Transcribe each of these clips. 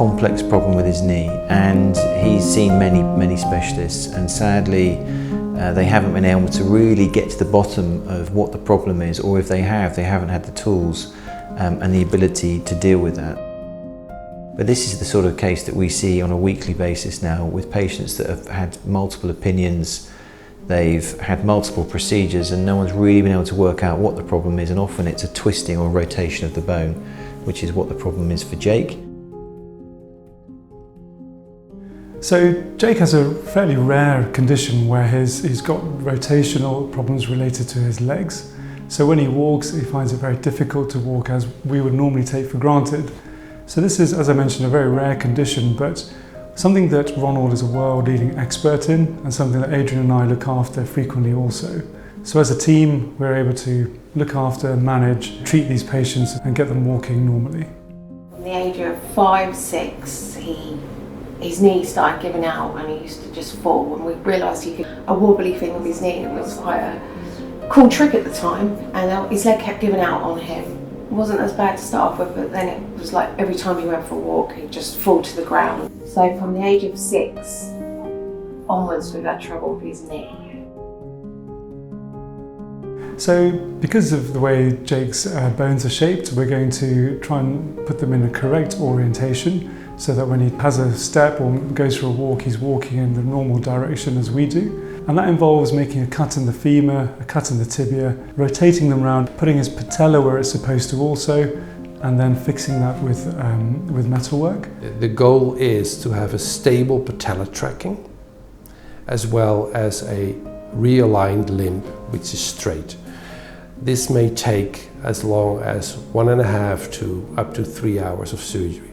complex problem with his knee, and he's seen many specialists, and sadly they haven't been able to really get to the bottom of what the problem is, or if they have, they haven't had the tools and the ability to deal with that. But this is the sort of case that we see on a weekly basis now, with patients that have had multiple opinions, they've had multiple procedures, and no one's really been able to work out what the problem is, and often it's a twisting or rotation of the bone, which is what the problem is for Jake. So Jake has a fairly rare condition where he's got rotational problems related to his legs. So when he walks, he finds it very difficult to walk as we would normally take for granted. So this is, as I mentioned, a very rare condition, but something that Ronald is a world-leading expert in, and something that Adrian and I look after frequently also. So as a team, we're able to look after, manage, treat these patients and get them walking normally. From the age of 5, 6, his knee started giving out and he used to just fall, and we realised he could a wobbly thing with his knee. It was quite a cool trick at the time, and his leg kept giving out on him. It wasn't as bad to start off with, but then it was like every time he went for a walk he'd just fall to the ground. So from the age of 6 onwards we've had trouble with his knee. So because of the way Jake's bones are shaped, we're going to try and put them in a correct orientation, so that when he has a step or goes for a walk, he's walking in the normal direction as we do. And that involves making a cut in the femur, a cut in the tibia, rotating them around, putting his patella where it's supposed to also, and then fixing that with metalwork. The goal is to have a stable patella tracking, as well as a realigned limb, which is straight. This may take as long as 1.5 to up to 3 hours of surgery,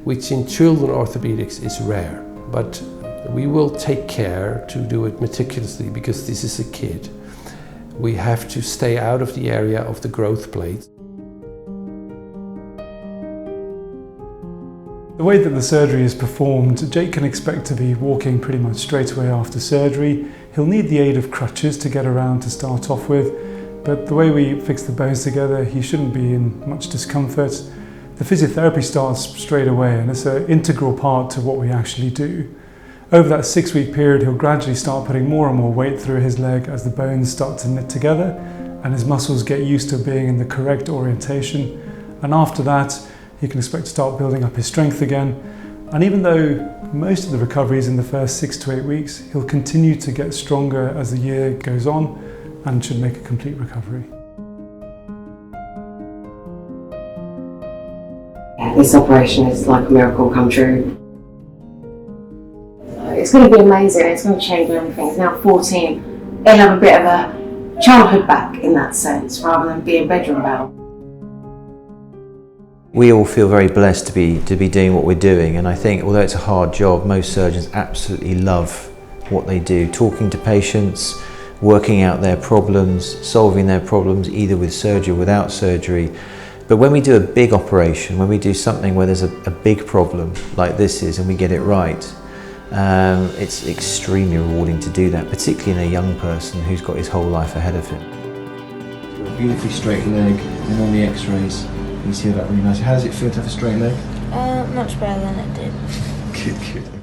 which in children orthopedics is rare, but we will take care to do it meticulously because this is a kid. We have to stay out of the area of the growth plate. The way that the surgery is performed, Jake can expect to be walking pretty much straight away after surgery. He'll need the aid of crutches to get around to start off with, but the way we fix the bones together, he shouldn't be in much discomfort. The physiotherapy starts straight away, and it's an integral part to what we actually do. Over that 6-week period, he'll gradually start putting more and more weight through his leg as the bones start to knit together and his muscles get used to being in the correct orientation. And after that, he can expect to start building up his strength again. And even though most of the recovery is in the first 6 to 8 weeks, he'll continue to get stronger as the year goes on and should make a complete recovery. This operation is like a miracle come true. It's going to be amazing, it's going to change everything. He's now 14. He'll have a bit of a childhood back in that sense, rather than being bedroom bound. We all feel very blessed to be doing what we're doing, and I think although it's a hard job, most surgeons absolutely love what they do, talking to patients, working out their problems, solving their problems either with surgery or without surgery. But when we do a big operation, when we do something where there's a big problem like this is and we get it right, it's extremely rewarding to do that, particularly in a young person who's got his whole life ahead of him. A beautifully straight leg, and on the x-rays you see that really nice. How does it feel to have a straight leg? Much better than it did. Good, good.